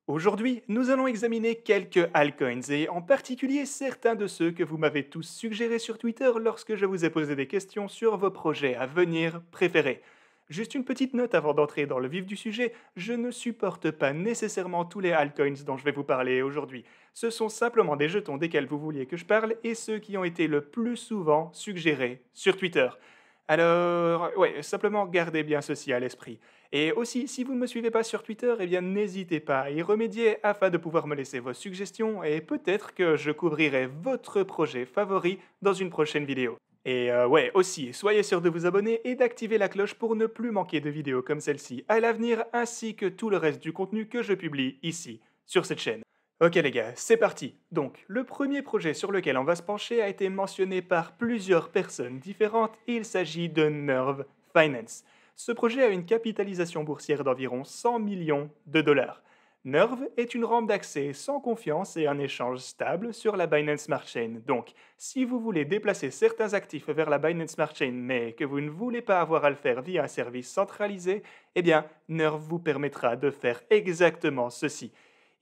Aujourd'hui, nous allons examiner quelques altcoins et en particulier certains de ceux que vous m'avez tous suggérés sur Twitter lorsque je vous ai posé des questions sur vos projets à venir préférés. Juste une petite note avant d'entrer dans le vif du sujet, je ne supporte pas nécessairement tous les altcoins dont je vais vous parler aujourd'hui. Ce sont simplement des jetons desquels vous vouliez que je parle et ceux qui ont été le plus souvent suggérés sur Twitter. Alors, ouais, simplement gardez bien ceci à l'esprit. Et aussi, si vous ne me suivez pas sur Twitter, eh bien n'hésitez pas à y remédier afin de pouvoir me laisser vos suggestions et peut-être que je couvrirai votre projet favori dans une prochaine vidéo. Et ouais, aussi, soyez sûr de vous abonner et d'activer la cloche pour ne plus manquer de vidéos comme celle-ci à l'avenir ainsi que tout le reste du contenu que je publie ici, sur cette chaîne. Ok les gars, c'est parti. Donc, le premier projet sur lequel on va se pencher a été mentionné par plusieurs personnes différentes et il s'agit de Nerve Finance. Ce projet a une capitalisation boursière d'environ 100 millions de dollars. Nerve est une rampe d'accès sans confiance et un échange stable sur la Binance Smart Chain. Donc, si vous voulez déplacer certains actifs vers la Binance Smart Chain mais que vous ne voulez pas avoir à le faire via un service centralisé, eh bien, Nerve vous permettra de faire exactement ceci.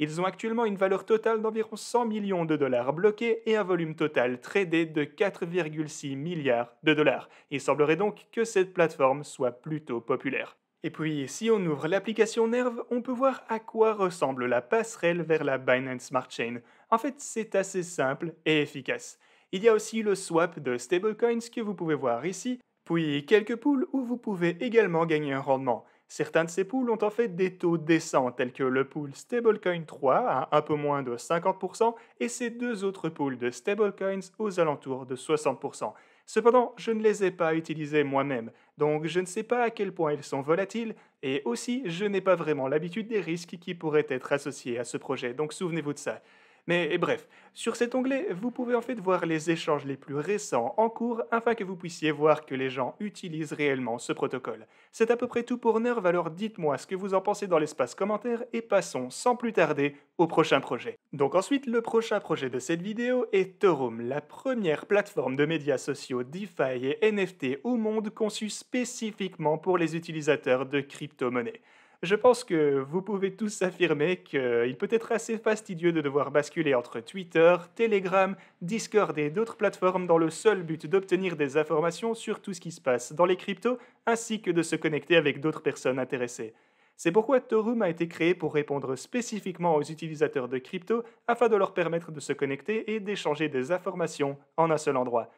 Ils ont actuellement une valeur totale d'environ 100 millions de dollars bloqués et un volume total tradé de 4,6 milliards de dollars. Il semblerait donc que cette plateforme soit plutôt populaire. Et puis, si on ouvre l'application Nerve, on peut voir à quoi ressemble la passerelle vers la Binance Smart Chain. En fait, c'est assez simple et efficace. Il y a aussi le swap de stablecoins que vous pouvez voir ici, puis quelques pools où vous pouvez également gagner un rendement. Certains de ces pools ont en fait des taux décents, tels que le pool Stablecoin 3 à un peu moins de 50% et ces deux autres pools de stablecoins aux alentours de 60%. Cependant, je ne les ai pas utilisés moi-même, donc je ne sais pas à quel point ils sont volatiles et aussi je n'ai pas vraiment l'habitude des risques qui pourraient être associés à ce projet, donc souvenez-vous de ça. Mais bref, sur cet onglet, vous pouvez en fait voir les échanges les plus récents en cours afin que vous puissiez voir que les gens utilisent réellement ce protocole. C'est à peu près tout pour Nerve, alors dites-moi ce que vous en pensez dans l'espace commentaire et passons sans plus tarder au prochain projet. Donc ensuite, le prochain projet de cette vidéo est Torum, la première plateforme de médias sociaux DeFi et NFT au monde conçue spécifiquement pour les utilisateurs de crypto-monnaies. Je pense que vous pouvez tous affirmer qu'il peut être assez fastidieux de devoir basculer entre Twitter, Telegram, Discord et d'autres plateformes dans le seul but d'obtenir des informations sur tout ce qui se passe dans les cryptos, ainsi que de se connecter avec d'autres personnes intéressées. C'est pourquoi Torum a été créé pour répondre spécifiquement aux utilisateurs de crypto afin de leur permettre de se connecter et d'échanger des informations en un seul endroit.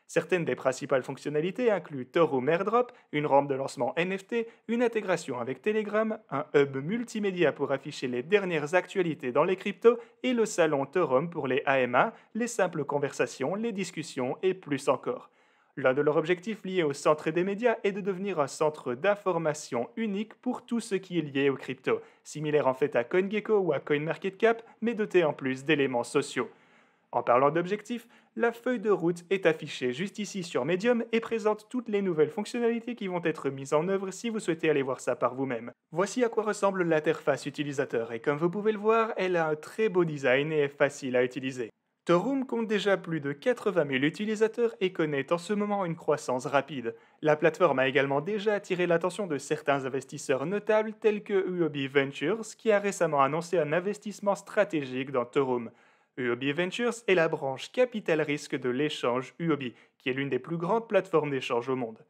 Certaines des principales fonctionnalités incluent Torum AirDrop, une rampe de lancement NFT, une intégration avec Telegram, un hub multimédia pour afficher les dernières actualités dans les cryptos et le salon Torum pour les AMA, les simples conversations, les discussions et plus encore. L'un de leurs objectifs liés au centre des médias est de devenir un centre d'information unique pour tout ce qui est lié aux cryptos, similaire en fait à CoinGecko ou à CoinMarketCap, mais doté en plus d'éléments sociaux. En parlant d'objectifs, la feuille de route est affichée juste ici sur Medium et présente toutes les nouvelles fonctionnalités qui vont être mises en œuvre si vous souhaitez aller voir ça par vous-même. Voici à quoi ressemble l'interface utilisateur et comme vous pouvez le voir, elle a un très beau design et est facile à utiliser. Torum compte déjà plus de 80 000 utilisateurs et connaît en ce moment une croissance rapide. La plateforme a également déjà attiré l'attention de certains investisseurs notables tels que UOB Ventures qui a récemment annoncé un investissement stratégique dans Torum. UOB Ventures est la branche capital risque de l'échange UOB, qui est l'une des plus grandes plateformes d'échange au monde.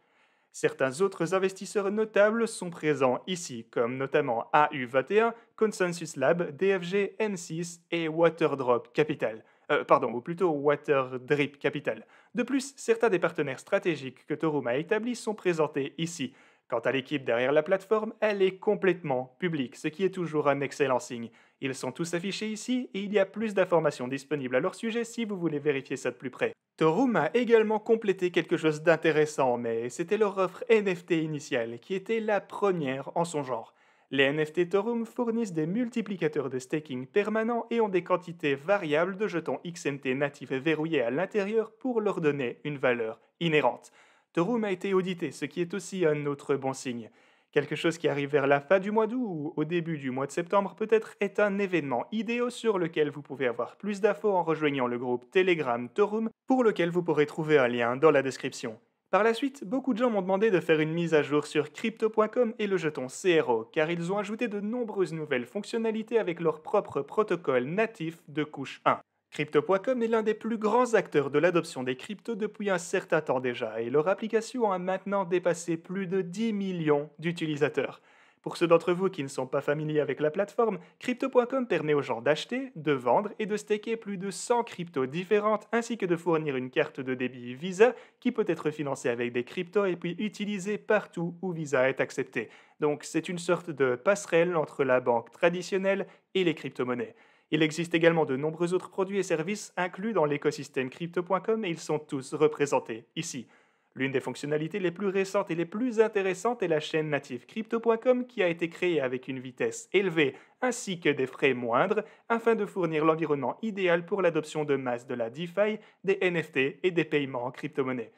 Certains autres investisseurs notables sont présents ici, comme notamment AU21, Consensus Lab, DFG, M6 et Waterdrop Capital. Ou plutôt Waterdrip Capital. De plus, certains des partenaires stratégiques que Torum a établis sont présentés ici. Quant à l'équipe derrière la plateforme, elle est complètement publique, ce qui est toujours un excellent signe. Ils sont tous affichés ici et il y a plus d'informations disponibles à leur sujet si vous voulez vérifier ça de plus près. Torum a également complété quelque chose d'intéressant, mais c'était leur offre NFT initiale, qui était la première en son genre. Les NFT Torum fournissent des multiplicateurs de staking permanents et ont des quantités variables de jetons XMT natifs verrouillés à l'intérieur pour leur donner une valeur inhérente. Torum a été audité, ce qui est aussi un autre bon signe. Quelque chose qui arrive vers la fin du mois d'août ou au début du mois de septembre peut-être est un événement idéal sur lequel vous pouvez avoir plus d'infos en rejoignant le groupe Telegram Torum pour lequel vous pourrez trouver un lien dans la description. Par la suite, beaucoup de gens m'ont demandé de faire une mise à jour sur crypto.com et le jeton CRO, car ils ont ajouté de nombreuses nouvelles fonctionnalités avec leur propre protocole natif de couche 1. Crypto.com est l'un des plus grands acteurs de l'adoption des cryptos depuis un certain temps déjà, et leur application a maintenant dépassé plus de 10 millions d'utilisateurs. Pour ceux d'entre vous qui ne sont pas familiers avec la plateforme, Crypto.com permet aux gens d'acheter, de vendre et de staker plus de 100 cryptos différentes ainsi que de fournir une carte de débit Visa qui peut être financée avec des cryptos et puis utilisée partout où Visa est accepté. Donc c'est une sorte de passerelle entre la banque traditionnelle et les crypto-monnaies. Il existe également de nombreux autres produits et services inclus dans l'écosystème crypto.com et ils sont tous représentés ici. L'une des fonctionnalités les plus récentes et les plus intéressantes est la chaîne native crypto.com qui a été créée avec une vitesse élevée ainsi que des frais moindres afin de fournir l'environnement idéal pour l'adoption de masse de la DeFi, des NFT et des paiements en crypto-monnaie.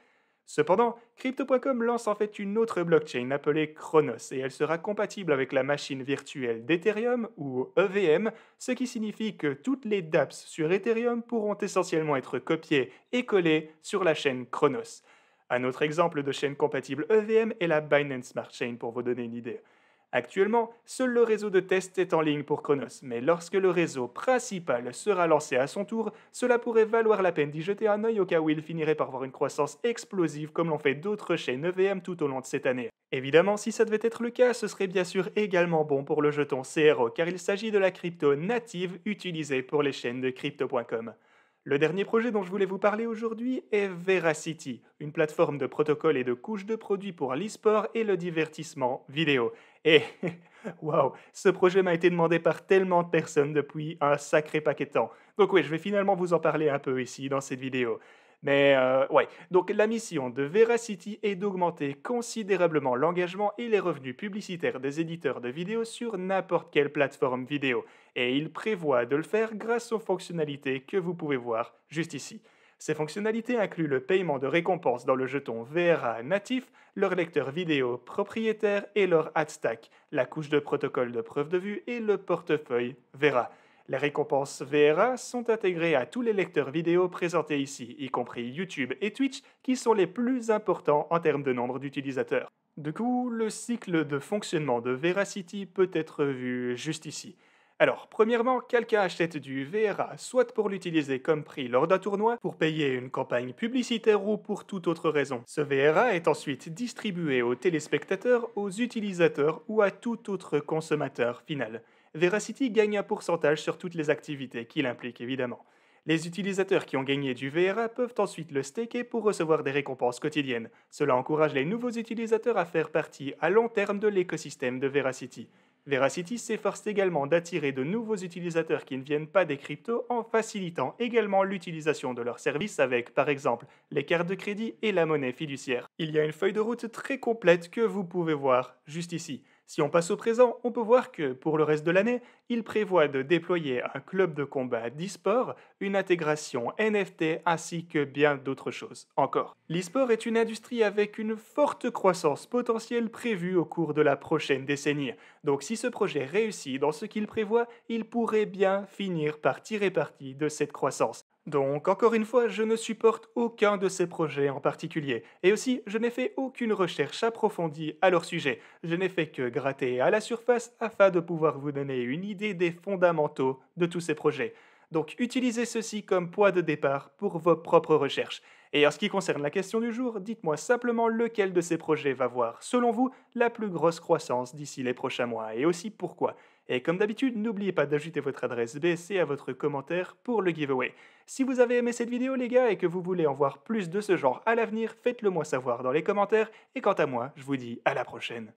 Cependant, Crypto.com lance en fait une autre blockchain appelée Chronos et elle sera compatible avec la machine virtuelle d'Ethereum ou EVM, ce qui signifie que toutes les dApps sur Ethereum pourront essentiellement être copiées et collées sur la chaîne Chronos. Un autre exemple de chaîne compatible EVM est la Binance Smart Chain pour vous donner une idée. Actuellement, seul le réseau de test est en ligne pour Chronos, mais lorsque le réseau principal sera lancé à son tour, cela pourrait valoir la peine d'y jeter un œil au cas où il finirait par voir une croissance explosive comme l'ont fait d'autres chaînes EVM tout au long de cette année. Évidemment, si ça devait être le cas, ce serait bien sûr également bon pour le jeton CRO, car il s'agit de la crypto native utilisée pour les chaînes de crypto.com. Le dernier projet dont je voulais vous parler aujourd'hui est Veracity, une plateforme de protocole et de couches de produits pour l'e-sport et le divertissement vidéo. Et waouh, ce projet m'a été demandé par tellement de personnes depuis un sacré paquet de temps. Donc oui, je vais finalement vous en parler un peu ici dans cette vidéo. Mais ouais, donc la mission de Veracity est d'augmenter considérablement l'engagement et les revenus publicitaires des éditeurs de vidéos sur n'importe quelle plateforme vidéo. Et il prévoit de le faire grâce aux fonctionnalités que vous pouvez voir juste ici. Ces fonctionnalités incluent le paiement de récompenses dans le jeton VRA natif, leur lecteur vidéo propriétaire et leur ad stack, la couche de protocole de preuve de vue et le portefeuille VRA. Les récompenses VRA sont intégrées à tous les lecteurs vidéo présentés ici, y compris YouTube et Twitch, qui sont les plus importants en termes de nombre d'utilisateurs. Du coup, le cycle de fonctionnement de Veracity peut être vu juste ici. Alors, premièrement, quelqu'un achète du VRA soit pour l'utiliser comme prix lors d'un tournoi, pour payer une campagne publicitaire ou pour toute autre raison. Ce VRA est ensuite distribué aux téléspectateurs, aux utilisateurs ou à tout autre consommateur final. Veracity gagne un pourcentage sur toutes les activités qu'il implique évidemment. Les utilisateurs qui ont gagné du VRA peuvent ensuite le staker pour recevoir des récompenses quotidiennes. Cela encourage les nouveaux utilisateurs à faire partie à long terme de l'écosystème de Veracity. Veracity s'efforce également d'attirer de nouveaux utilisateurs qui ne viennent pas des cryptos en facilitant également l'utilisation de leurs services avec, par exemple, les cartes de crédit et la monnaie fiduciaire. Il y a une feuille de route très complète que vous pouvez voir juste ici. Si on passe au présent, on peut voir que, pour le reste de l'année, il prévoit de déployer un club de combat d'e-sport, une intégration NFT ainsi que bien d'autres choses encore. L'e-sport est une industrie avec une forte croissance potentielle prévue au cours de la prochaine décennie. Donc si ce projet réussit dans ce qu'il prévoit, il pourrait bien finir par tirer parti de cette croissance. Donc, encore une fois, je ne supporte aucun de ces projets en particulier. Et aussi, je n'ai fait aucune recherche approfondie à leur sujet. Je n'ai fait que gratter à la surface afin de pouvoir vous donner une idée des fondamentaux de tous ces projets. Donc, utilisez ceci comme point de départ pour vos propres recherches. Et en ce qui concerne la question du jour, dites-moi simplement lequel de ces projets va voir, selon vous, la plus grosse croissance d'ici les prochains mois, et aussi pourquoi. Et comme d'habitude, n'oubliez pas d'ajouter votre adresse BSC à votre commentaire pour le giveaway. Si vous avez aimé cette vidéo les gars et que vous voulez en voir plus de ce genre à l'avenir, faites-le moi savoir dans les commentaires, et quant à moi, je vous dis à la prochaine.